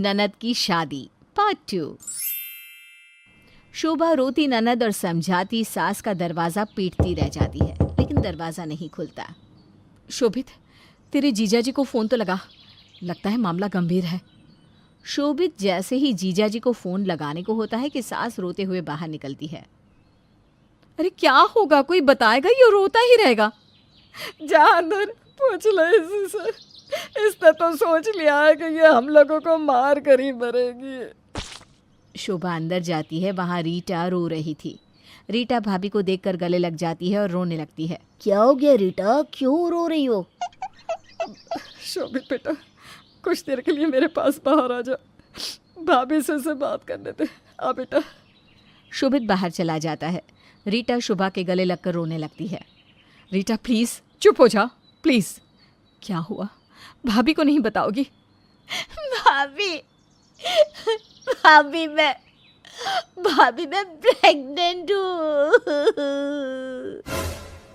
ननद की शादी पार्ट 2। शोभा रोती ननद और समझाती सास का दरवाज़ा पीटती रह जाती है, लेकिन दरवाज़ा नहीं खुलता। शोभित, तेरे जीजाजी को फ़ोन तो लगा, लगता है मामला गंभीर है। शोभित जैसे ही जीजाजी को फ़ोन लगाने को होता है कि सास रोते हुए बाहर निकलती है। अरे क्या होगा, कोई बताएगा, ये रोता ही रहेगा। जा अंदर पूछ लो इसी से। इसने तो सोच लिया है कि ये हम लोगों को मार कर ही मरेगी। शोभा अंदर जाती है, वहाँ रीटा रो रही थी। रीटा भाभी को देखकर गले लग जाती है और रोने लगती है। क्या हो गया रीटा, क्यों रो रही हो? शोभित बेटा, कुछ देर के लिए मेरे पास बाहर आ जा, भाभी से बात करने दे। आ बेटा। शोभित बाहर चला जाता है। रीटा शोभा के गले लगकर रोने लगती है। रीटा प्लीज़ चुप हो जा, प्लीज़। क्या हुआ, भाभी को नहीं बताओगी? भाभी भाभी मैं प्रेग्नेंट हूँ।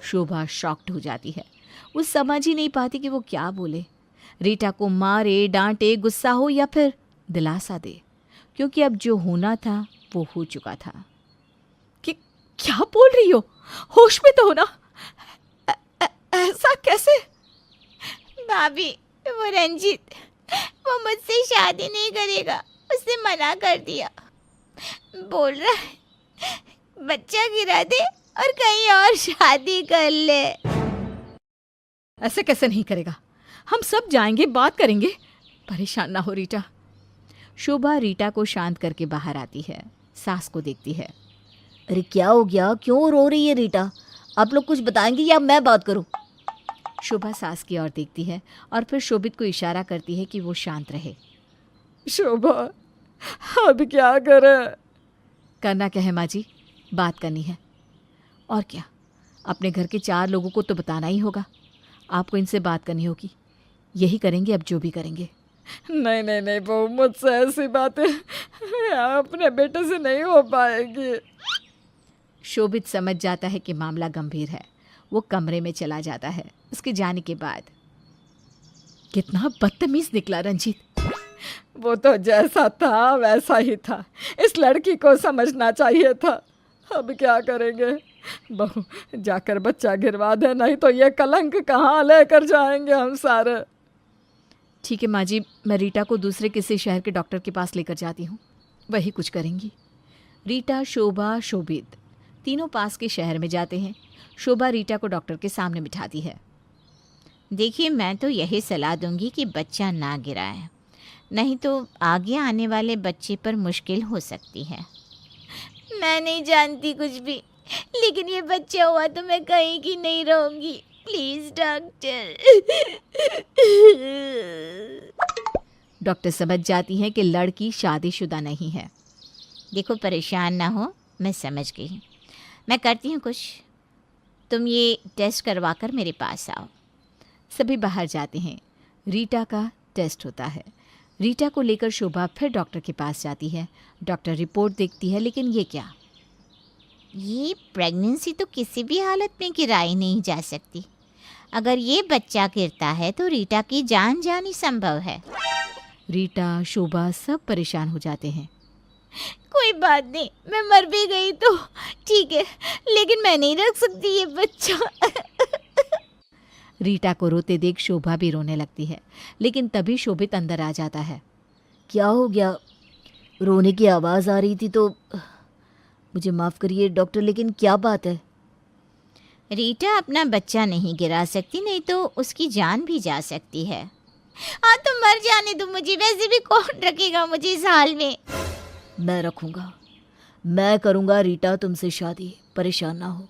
शोभा शॉक्ड हो जाती है। वो समझ ही नहीं पाती कि वो क्या बोले। रीटा को मारे, डांटे, गुस्सा हो या फिर दिलासा दे, क्योंकि अब जो होना था वो हो चुका था। कि क्या बोल रही हो? होश में तो हो ना? ऐसा कैसे? भाभी, वो रंजीत, वो मुझसे शादी नहीं करेगा, उसने मना कर दिया। बोल रहा है बच्चा गिरा दे और कहीं और शादी कर ले। ऐसे कैसे नहीं करेगा? हम सब जाएंगे, बात करेंगे। परेशान ना हो रीटा। शोभा रीटा को शांत करके बाहर आती है, सास को देखती है। अरे क्या हो गया, क्यों रो रही है रीटा? आप लोग कुछ बताएंगे या मैं बात करूं? शोभा सास की ओर देखती है और फिर शोभित को इशारा करती है कि वो शांत रहे। शोभा, अब क्या करे? करना क्या है माँ जी? बात करनी है। और क्या, अपने घर के 4 लोगों को तो बताना ही होगा। आपको इनसे बात करनी होगी। यही करेंगे अब जो भी करेंगे। नहीं बहू, मुझसे ऐसी बातें अपने बेटे से नहीं हो पाएगी। शोभित समझ जाता है कि मामला गंभीर है। वो कमरे में चला जाता है। उसके जाने के बाद कितना बदतमीज निकला रंजीत। वो तो जैसा था वैसा ही था, इस लड़की को समझना चाहिए था। अब क्या करेंगे? बहू, जाकर बच्चा गिरवा दे, नहीं तो ये कलंक कहाँ लेकर जाएंगे हम सारे। ठीक है माँ जी, मैं रीटा को दूसरे किसी शहर के डॉक्टर के पास लेकर जाती हूँ, वही कुछ करेंगी। रीटा, शोभा, शोभित तीनों पास के शहर में जाते हैं। शोभा रीटा को डॉक्टर के सामने बिठाती है। देखिए, मैं तो यही सलाह दूंगी कि बच्चा ना गिराएं, नहीं तो आगे आने वाले बच्चे पर मुश्किल हो सकती है। मैं नहीं जानती कुछ भी, लेकिन ये बच्चा हुआ तो मैं कहीं की नहीं रहूंगी। Please doctor. डॉक्टर समझ जाती हैं कि लड़की शादीशुदा नहीं है। देखो, परेशान ना हो, मैं समझ गई। मैं करती हूँ कुछ, तुम ये टेस्ट करवा कर मेरे पास आओ। सभी बाहर जाते हैं। रीटा का टेस्ट होता है। रीटा को लेकर शोभा फिर डॉक्टर के पास जाती है। डॉक्टर रिपोर्ट देखती है, लेकिन ये क्या? ये प्रेगनेंसी तो किसी भी हालत में गिराई नहीं जा सकती। अगर ये बच्चा गिरता है तो रीटा की जान जानी संभव है। रीटा, शोभा सब परेशान हो जाते हैं। कोई बात नहीं, मैं मर भी गई तो ठीक है, लेकिन मैं नहीं रख सकती ये बच्चा। रीटा को रोते देख शोभा भी रोने लगती है, लेकिन तभी शोभित अंदर आ जाता है। क्या हो गया? रोने की आवाज़ आ रही थी तो मुझे माफ़ करिए डॉक्टर, लेकिन क्या बात है? रीटा अपना बच्चा नहीं गिरा सकती, नहीं तो उसकी जान भी जा सकती है। हाँ तो मर जाने दो मुझे, वैसे भी कौन रखेगा मुझे इस हाल में। मैं रखूँगा, मैं करूँगा रीटा तुमसे शादी, परेशान ना हो।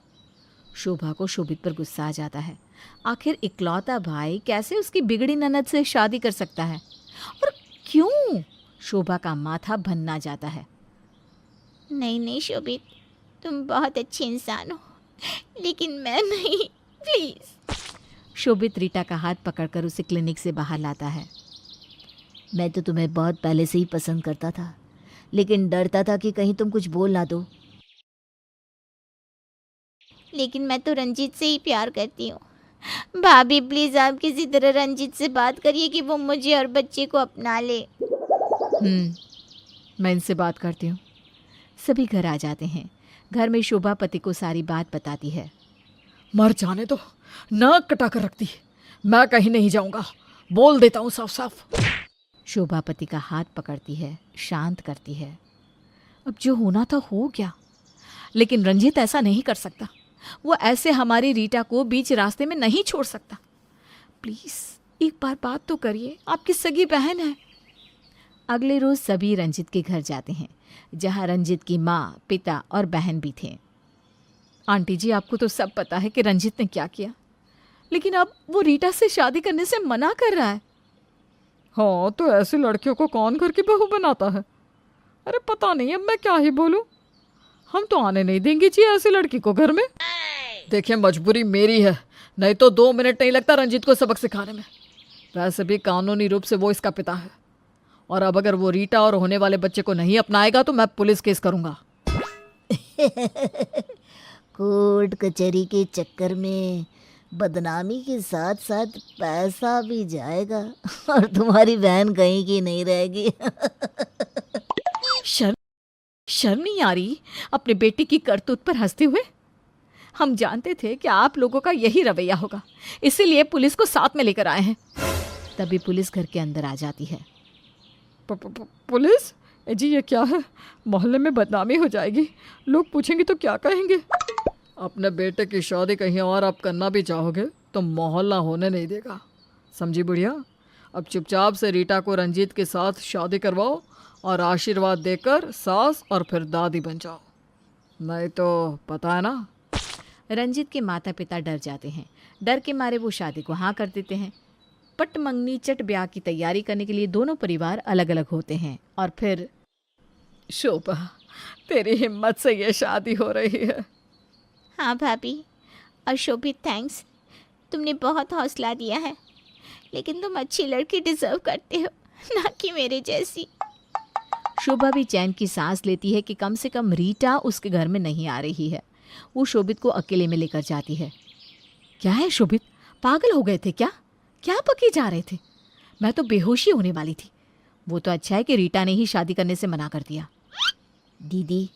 शोभा को शोभित पर गुस्सा आ जाता है। आखिर इकलौता भाई कैसे उसकी बिगड़ी ननद से शादी कर सकता है, और क्यों? शोभा का माथा भन्ना जाता है। नहीं शोभित, तुम बहुत अच्छी इंसान हो, लेकिन मैं नहीं, प्लीज़। शोभित रीटा का हाथ पकड़कर उसे क्लिनिक से बाहर लाता है। मैं तो तुम्हें बहुत पहले से ही पसंद करता था, लेकिन डरता था कि कहीं तुम कुछ बोल ना दो। लेकिन मैं तो रंजीत से ही प्यार करती हूँ। भाभी प्लीज़ आप किसी तरह रंजीत से बात करिए कि वो मुझे और बच्चे को अपना ले। मैं इनसे बात करती हूँ। सभी घर आ जाते हैं। घर में शोभा पति को सारी बात बताती है। मर जाने दो, नाक कटा कर रखती है। मैं कहीं नहीं जाऊंगा, बोल देता हूँ साफ साफ। शोभा पति का हाथ पकड़ती है, शांत करती है। अब जो होना था हो गया। लेकिन रंजीत ऐसा नहीं कर सकता। वो ऐसे हमारी रीटा को बीच रास्ते में नहीं छोड़ सकता। प्लीज़ एक बार बात तो करिए, आपकी सगी बहन है। अगले रोज सभी रंजित के घर जाते हैं, जहाँ रंजित की माँ, पिता और बहन भी थे। आंटी जी, आपको तो सब पता है कि रंजित ने क्या किया, लेकिन अब वो रीटा से शादी करने से मना कर रहा है। हाँ, तो ऐसी लड़कियों को कौन घर की बहू बनाता है? अरे पता नहीं, अब मैं क्या ही बोलूं। हम तो आने नहीं देंगे जी ऐसी लड़की को घर में। देखिए, मजबूरी मेरी है, नहीं तो 2 मिनट नहीं लगता रंजीत को सबक सिखाने में। वैसे भी कानूनी रूप से वो इसका पिता है, और अब अगर वो रीटा और होने वाले बच्चे को नहीं अपनाएगा तो मैं पुलिस केस करूंगा। कोर्ट कचहरी के चक्कर में बदनामी के साथ साथ पैसा भी जाएगा और तुम्हारी बहन कहीं की नहीं रहेगी। शर्म नहीं आ रही अपने बेटे की करतूत पर हंसते हुए? हम जानते थे कि आप लोगों का यही रवैया होगा, इसीलिए पुलिस को साथ में लेकर आए हैं। तभी पुलिस घर के अंदर आ जाती है। पुलिस? जी ये क्या है? मोहल्ले में बदनामी हो जाएगी, लोग पूछेंगे तो क्या कहेंगे? अपने बेटे की शादी कहीं और आप करना भी चाहोगे तो मोहल्ला होने नहीं देगा, समझी बुढ़िया? अब चुपचाप से रीटा को रंजीत के साथ शादी करवाओ और आशीर्वाद देकर सास और फिर दादी बन जाओ, नहीं तो पता है ना। रंजीत के माता पिता डर जाते हैं। डर के मारे वो शादी को हाँ कर देते हैं। पट मंगनी चट ब्याह की तैयारी करने के लिए दोनों परिवार अलग अलग होते हैं। और फिर शोभा, तेरी हिम्मत से ये शादी हो रही है। हाँ भाभी, और शोभित थैंक्स, तुमने बहुत हौसला दिया है, लेकिन तुम अच्छी लड़की डिजर्व करते हो, ना कि मेरे जैसी। शोभा भी चैन की सांस लेती है कि कम से कम रीटा उसके घर में नहीं आ रही है। वो शोभित को अकेले में लेकर जाती है। क्या है शोभित, पागल हो गए थे क्या? क्या पके जा रहे थे? मैं तो बेहोशी होने वाली थी। वो तो अच्छा है कि रीटा ने ही शादी करने से मना कर दिया। दीदी,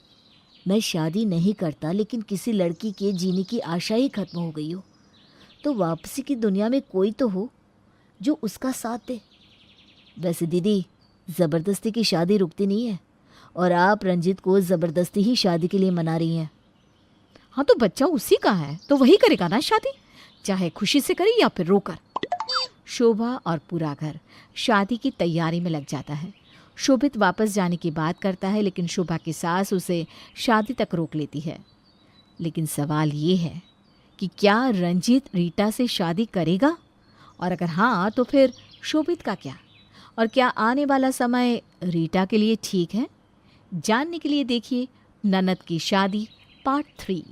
मैं शादी नहीं करता, लेकिन किसी लड़की के जीने की आशा ही खत्म हो गई हो तो वापसी की दुनिया में कोई तो हो जो उसका साथ दे। वैसे दीदी, ज़बरदस्ती की शादी रुकती नहीं है, और आप रंजीत को ज़बरदस्ती ही शादी के लिए मना रही हैं। हाँ, तो बच्चा उसी का है तो वही करेगा ना शादी, चाहे खुशी से करे या फिर रोकर। शोभा और पूरा घर शादी की तैयारी में लग जाता है। शोभित वापस जाने की बात करता है, लेकिन शोभा की सास उसे शादी तक रोक लेती है। लेकिन सवाल ये है कि क्या रंजीत रीटा से शादी करेगा, और अगर हाँ तो फिर शोभित का क्या, और क्या आने वाला समय रीटा के लिए ठीक है? जानने के लिए देखिए ननद की शादी पार्ट 3।